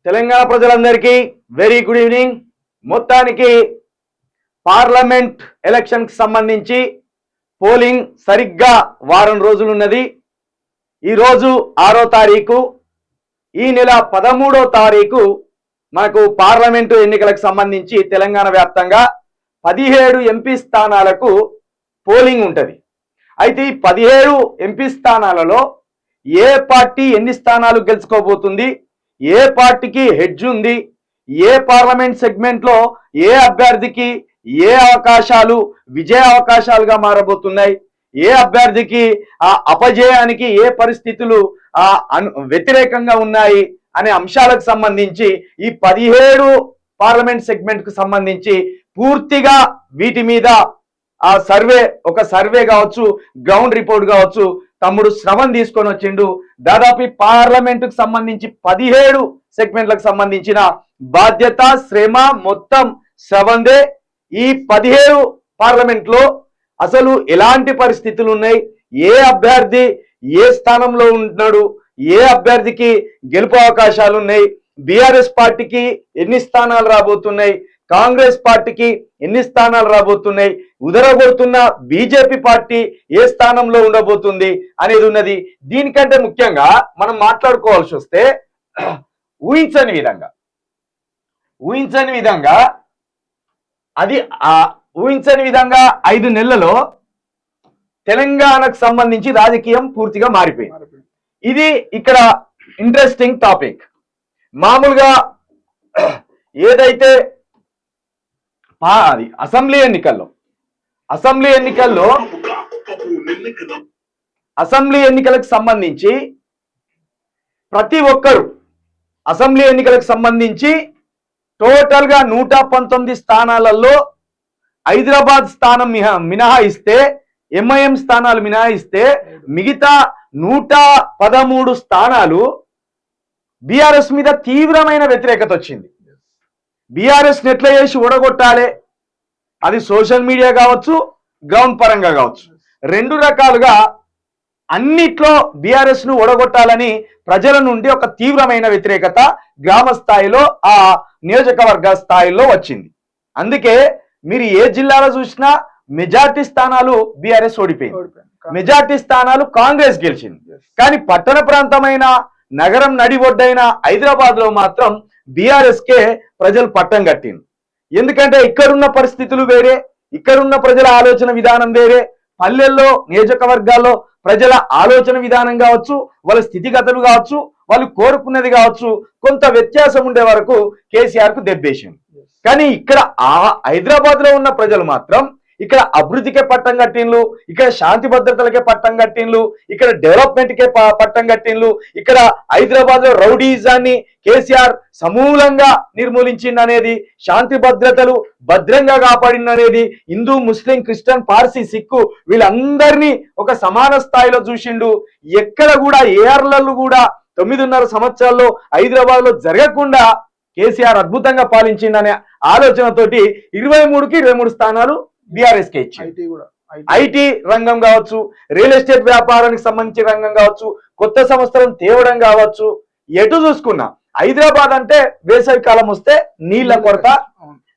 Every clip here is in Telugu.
తెలంగాణ ప్రజలందరికీ వెరీ గుడ్ ఈవినింగ్. మొత్తానికి పార్లమెంట్ ఎలక్షన్కి సంబంధించి పోలింగ్ సరిగ్గా వారం రోజులు ఉన్నది. ఈరోజు 6వ తారీఖు, ఈ నెల 13వ తారీఖు మనకు పార్లమెంటు ఎన్నికలకు సంబంధించి తెలంగాణ వ్యాప్తంగా 17 ఎంపీ స్థానాలకు పోలింగ్ ఉంటుంది. అయితే ఈ 17 ఎంపీ స్థానాలలో ఏ పార్టీ ఎన్ని స్థానాలు గెలుచుకోబోతుంది, ఏ పార్టీకి హెడ్జ్ ఉంది, ఏ పార్లమెంట్ సెగ్మెంట్లో ఏ అభ్యర్థికి ఏ అవకాశాలు విజయ అవకాశాలుగా మారబోతున్నాయి, ఏ అభ్యర్థికి అపజయానికి ఏ పరిస్థితులు వ్యతిరేకంగా ఉన్నాయి అనే అంశాలకు సంబంధించి ఈ 17 పార్లమెంట్ సెగ్మెంట్ కు సంబంధించి పూర్తిగా వీటి మీద ఒక సర్వే కావచ్చు, గ్రౌండ్ రిపోర్ట్ కావచ్చు, తమ్ముడు శ్రవణ్ తీసుకొని వచ్చిండు. దాదాపు పార్లమెంటుకు సంబంధించి 17 సెగ్మెంట్లకు సంబంధించిన బాధ్యత శ్రమ మొత్తం శ్రవణ్దే. ఈ 17 పార్లమెంట్ లో అసలు ఎలాంటి పరిస్థితులు ఉన్నాయి, ఏ అభ్యర్థి ఏ స్థానంలో ఉన్నాడు, ఏ అభ్యర్థికి గెలుపు అవకాశాలు ఉన్నాయి, బీఆర్ఎస్ పార్టీకి ఎన్ని స్థానాలు రాబోతున్నాయి, కాంగ్రెస్ పార్టీకి ఎన్ని స్థానాలు రాబోతున్నాయి, ఉదరగొడుతున్న బీజేపీ పార్టీ ఏ స్థానంలో ఉండబోతుంది అనేది ఉన్నది. దీనికంటే ముఖ్యంగా మనం మాట్లాడుకోవాల్సి వస్తే ఊహించని విధంగా 5 నెలలలో తెలంగాణకు సంబంధించి రాజకీయం పూర్తిగా మారిపోయింది. ఇది ఇక్కడ ఇంట్రెస్టింగ్ టాపిక్. మామూలుగా ఏదైతే అసెంబ్లీ ఎన్నికలకు సంబంధించి ప్రతి ఒక్కరు అసెంబ్లీ ఎన్నికలకు సంబంధించి టోటల్ గా 119 స్థానాలలో హైదరాబాద్ స్థానం మినహాయిస్తే, ఎంఐఎం స్థానాలు మినహాయిస్తే మిగతా 113 స్థానాలు బీఆర్ఎస్ మీద తీవ్రమైన వ్యతిరేకత వచ్చింది. బీఆర్ఎస్ ఎట్లా చేసి ఓడగొట్టాలి, అది సోషల్ మీడియా కావచ్చు, గ్రౌండ్ పరంగా కావచ్చు, 2 రకాలుగా అన్నిట్లో బీఆర్ఎస్ ను ఓడగొట్టాలని ప్రజల నుండి ఒక తీవ్రమైన వ్యతిరేకత గ్రామ స్థాయిలో ఆ నియోజకవర్గ స్థాయిలో వచ్చింది. అందుకే మీరు ఏ జిల్లాలో చూసినా మెజార్టీ స్థానాలు బీఆర్ఎస్ ఓడిపోయింది, మెజార్టీ స్థానాలు కాంగ్రెస్ గెలిచింది. కానీ పట్టణ ప్రాంతమైన నగరం నడి ఒడ్డైన హైదరాబాద్ లో మాత్రం బీఆర్ఎస్ కే ప్రజలు పట్టం కట్టింది. ఎందుకంటే ఇక్కడున్న పరిస్థితులు వేరే, ఇక్కడున్న ప్రజల ఆలోచన విధానం వేరే, పల్లెల్లో నియోజకవర్గాల్లో ప్రజల ఆలోచన విధానం కావచ్చు, వాళ్ళ స్థితిగతులు కావచ్చు, వాళ్ళు కోరుకున్నది కావచ్చు, కొంత వ్యత్యాసం ఉండే వరకు కేసీఆర్ కు దెబ్బేసింది. కానీ ఇక్కడ హైదరాబాద్ లో ఉన్న ప్రజలు మాత్రం ఇక్కడ అభివృద్ధికే పట్టం కట్టిండ్లు, ఇక్కడ శాంతి భద్రతలకే పట్టం కట్టిండ్లు, ఇక్కడ డెవలప్మెంట్ కే పట్టం కట్టిండ్లు, ఇక్కడ హైదరాబాద్ లో రౌడీజాన్ని కేసీఆర్ సమూలంగా నిర్మూలించిందనేది, శాంతి భద్రతలు భద్రంగా కాపాడిందనేది, హిందూ ముస్లిం క్రిస్టియన్ పార్సీ సిక్కు వీళ్ళందరినీ ఒక సమాన స్థాయిలో చూసిండు. ఎక్కడ కూడా ఏఆర్లలు కూడా 9.5 సంవత్సరాల్లో హైదరాబాద్ లో జరగకుండా కేసీఆర్ అద్భుతంగా పాలించిందనే ఆలోచనతోటి 23కి 23 స్థానాలు బీఆర్ఎస్ కే ఇచ్చింది. ఐటీ రంగం కావచ్చు, రియల్ ఎస్టేట్ వ్యాపారానికి సంబంధించిన రంగం కావచ్చు, కొత్త సంవత్సరం తేవడం కావచ్చు, ఎటు చూసుకున్నా హైదరాబాద్ అంటే వేసవి కాలం వస్తే నీళ్ల కొరత,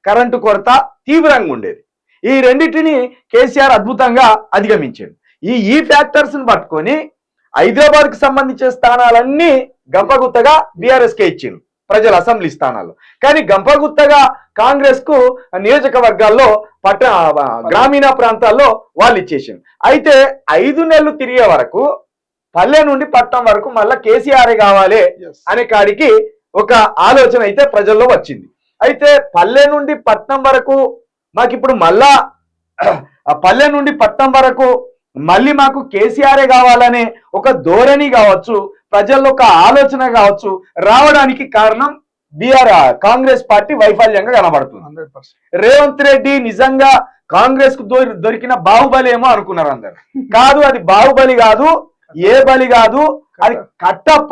కరెంటు కొరత తీవ్రంగా ఉండేది. ఈ రెండింటిని కేసీఆర్ అద్భుతంగా అధిగమించాడు. ఈ ఫ్యాక్టర్స్ ని పట్టుకొని హైదరాబాద్ కి సంబంధించిన స్థానాలన్నీ గంపగుత్తగా బీఆర్ఎస్ కే ఇచ్చింది ప్రజల అసెంబ్లీ స్థానాల్లో. కానీ గంపగుత్తగా కాంగ్రెస్ కు నియోజకవర్గాల్లో గ్రామీణ ప్రాంతాల్లో వాళ్ళు ఇచ్చేసింది. అయితే 5 నెలలు తిరిగే వరకు పల్లె నుండి పట్టణం వరకు మళ్ళా కేసీఆర్ కావాలి అనే కాడికి ఒక ఆలోచన అయితే ప్రజల్లో వచ్చింది. అయితే పల్లె నుండి పట్టణం వరకు మాకు ఇప్పుడు మళ్ళా పల్లె నుండి పట్టణం వరకు మళ్ళీ మాకు కేసీఆర్ కావాలనే ఒక ధోరణి కావచ్చు, ప్రజల్లో ఒక ఆలోచన కావచ్చు రావడానికి కారణం కాంగ్రెస్ పార్టీ వైఫల్యంగా కనబడుతుంది. 100%. రేవంత్ రెడ్డి నిజంగా కాంగ్రెస్ కు దొరికిన బాహుబలి ఏమో అనుకున్నారు అందరు. కాదు, అది బాహుబలి కాదు, ఏ బలి కాదు, అది కట్టప్ప.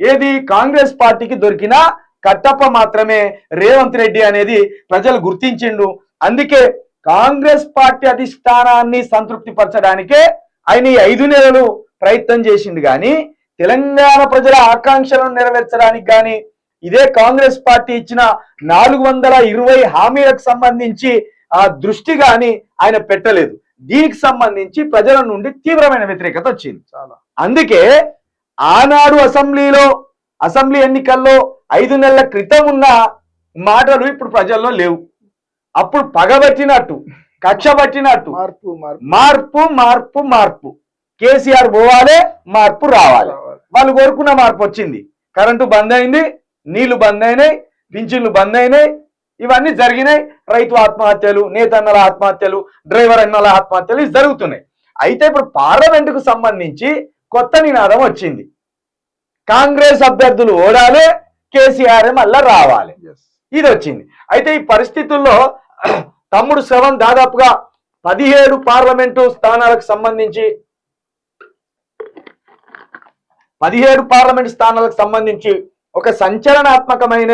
ఏది కాంగ్రెస్ పార్టీకి దొరికిన కట్టప్ప మాత్రమే రేవంత్ రెడ్డి అనేది ప్రజలు గుర్తించిండు. అందుకే కాంగ్రెస్ పార్టీ అధిష్టానాన్ని సంతృప్తి పరచడానికే ఆయన 5 నెలలు ప్రయత్నం చేసిండు. కానీ తెలంగాణ ప్రజల ఆకాంక్షలను నెరవేర్చడానికి కానీ ఇదే కాంగ్రెస్ పార్టీ ఇచ్చిన 420 హామీలకు సంబంధించి ఆ దృష్టి గాని ఆయన పెట్టలేదు. దీనికి సంబంధించి ప్రజల నుండి తీవ్రమైన వ్యతిరేకత వచ్చింది. చాలా. అందుకే ఆనాడు అసెంబ్లీ ఎన్నికల్లో 5 నెలల క్రితం ఉన్న మాటలు ఇప్పుడు ప్రజల్లో లేవు. అప్పుడు పగబట్టినట్టు, కక్ష పట్టినట్టు మార్పు కేసీఆర్ పోవాలి, మార్పు రావాలి. వాళ్ళు కోరుకున్న మార్పు వచ్చింది. కరెంటు బంద్ అయింది, నీళ్లు బంద్ అయినాయి, పింఛన్లు బంద్ అయినాయి, ఇవన్నీ జరిగినాయి. రైతు ఆత్మహత్యలు, నేతన్నల ఆత్మహత్యలు, డ్రైవర్ అన్నల ఆత్మహత్యలు ఇవి జరుగుతున్నాయి. అయితే ఇప్పుడు పార్లమెంటుకు సంబంధించి కొత్త నినాదం వచ్చింది. కాంగ్రెస్ అభ్యర్థులు ఓడాలి, కేసీఆర్ మళ్ళా రావాలి, ఇది వచ్చింది. అయితే ఈ పరిస్థితుల్లో తమ్ముడు శ్రవణ్ దాదాపుగా 17 పార్లమెంటు స్థానాలకు సంబంధించి ఒక సంచలనాత్మకమైన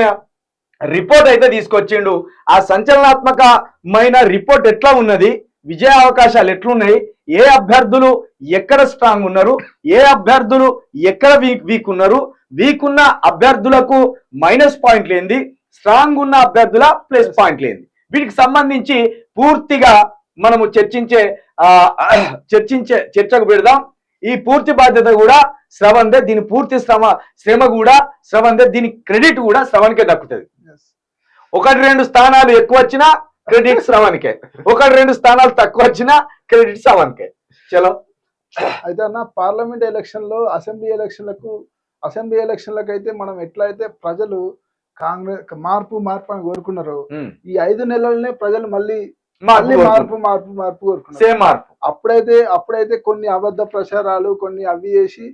రిపోర్ట్ అయితే తీసుకొచ్చిండు. ఆ సంచలనాత్మకమైన రిపోర్ట్ ఎట్లా ఉన్నది, విజయ అవకాశాలు ఎట్లున్నాయి, ఏ అభ్యర్థులు ఎక్కడ స్ట్రాంగ్ ఉన్నారు, ఏ అభ్యర్థులు ఎక్కడ వీక్ ఉన్నారు, వీక్ ఉన్న అభ్యర్థులకు మైనస్ పాయింట్లు ఏంది, స్ట్రాంగ్ ఉన్న అభ్యర్థుల ప్లస్ పాయింట్లు ఏంది, వీటికి సంబంధించి పూర్తిగా మనము చర్చకు పెడదాం. ఈ పూర్తి బాధ్యత కూడా శ్రవణ్దే, దీని పూర్తి శ్రమ కూడా శ్రవణ్దే, దీని క్రెడిట్ కూడా శ్రవణ్కే దక్కుతుంది. 1-2 స్థానాలు ఎక్కువ వచ్చినా క్రెడిట్ శ్రవణ్కే, 1-2 స్థానాలు తక్కువ వచ్చినా క్రెడిట్ శ్రవణ్కే. చలో. అయితే అన్న పార్లమెంట్ ఎలక్షన్లో అసెంబ్లీ ఎలక్షన్లకు అయితే మనం ఎట్లయితే ప్రజలు కాంగ్రెస్ మార్పు అని కోరుకున్నారు, ఈ 5 నెలలనే ప్రజలు మళ్ళీ మార్పు కోరుకున్నారు. సేమ్ మార్పు. అప్పుడైతే కొన్ని అబద్ధ ప్రచారాలు, కొన్ని అవి చేసి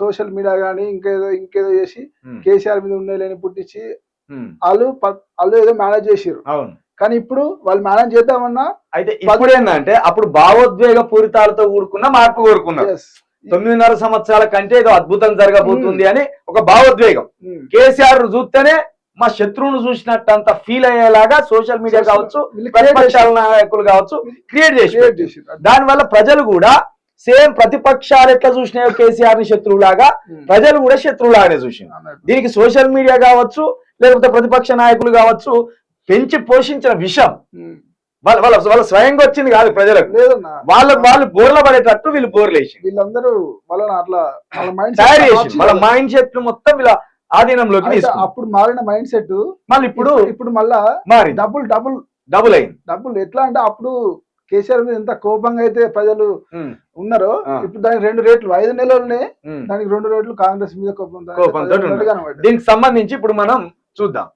సోషల్ మీడియా గానీ ఇంకేదో చేసి కేసీఆర్ మీద ఉండేలేని పుట్టించి వాళ్ళు ఏదో మేనేజ్ చేసారు. కానీ ఇప్పుడు వాళ్ళు మేనేజ్ చేద్దామన్నా అయితే ఇప్పుడు ఏంటంటే అప్పుడు భావోద్వేగ పూరితాలతో కూడుకున్న మార్పు కోరుకున్నారు. 9.5 సంవత్సరాల కంటే ఏదో అద్భుతం జరగబోతుంది అని ఒక భావోద్వేగం. కేసీఆర్ చూస్తేనే మా శత్రువును చూసినట్టు అంత ఫీల్ అయ్యేలాగా సోషల్ మీడియా కావచ్చు, ప్రతిపక్షాల నాయకులు కావచ్చు క్రియేట్ చేసి దానివల్ల ప్రజలు కూడా సేమ్ ప్రతిపక్షాలు ఎట్లా చూసినాయో కేసీఆర్ ని శత్రువులాగా ప్రజలు కూడా శత్రువులాగానే చూసినారు. దీనికి సోషల్ మీడియా కావచ్చు, లేకపోతే ప్రతిపక్ష నాయకులు కావచ్చు పెంచి పోషించిన విషయం వాళ్ళ స్వయంగా వచ్చింది కాదు ప్రజలకు. వాళ్ళు బోర్ల పడేటట్టు వీళ్ళు బోర్లేసి వీళ్ళందరూ అట్లా తయారు చేసి వాళ్ళ మైండ్ సెట్ మొత్తం ఇలా ఆధీనంలోకి అప్పుడు మారిన మైండ్ సెట్ మళ్ళీ ఇప్పుడు మళ్ళా మారి డబుల్ అయింది. డబుల్ ఎట్లా అంటే అప్పుడు కేసీఆర్ మీద ఎంత కోపంగా అయితే ప్రజలు ఉన్నారో ఇప్పుడు దానికి 2 రెట్లు 5 నెలలనే దానికి 2 రెట్లు కాంగ్రెస్ మీద కోపం. దీనికి సంబంధించి ఇప్పుడు మనం చూద్దాం.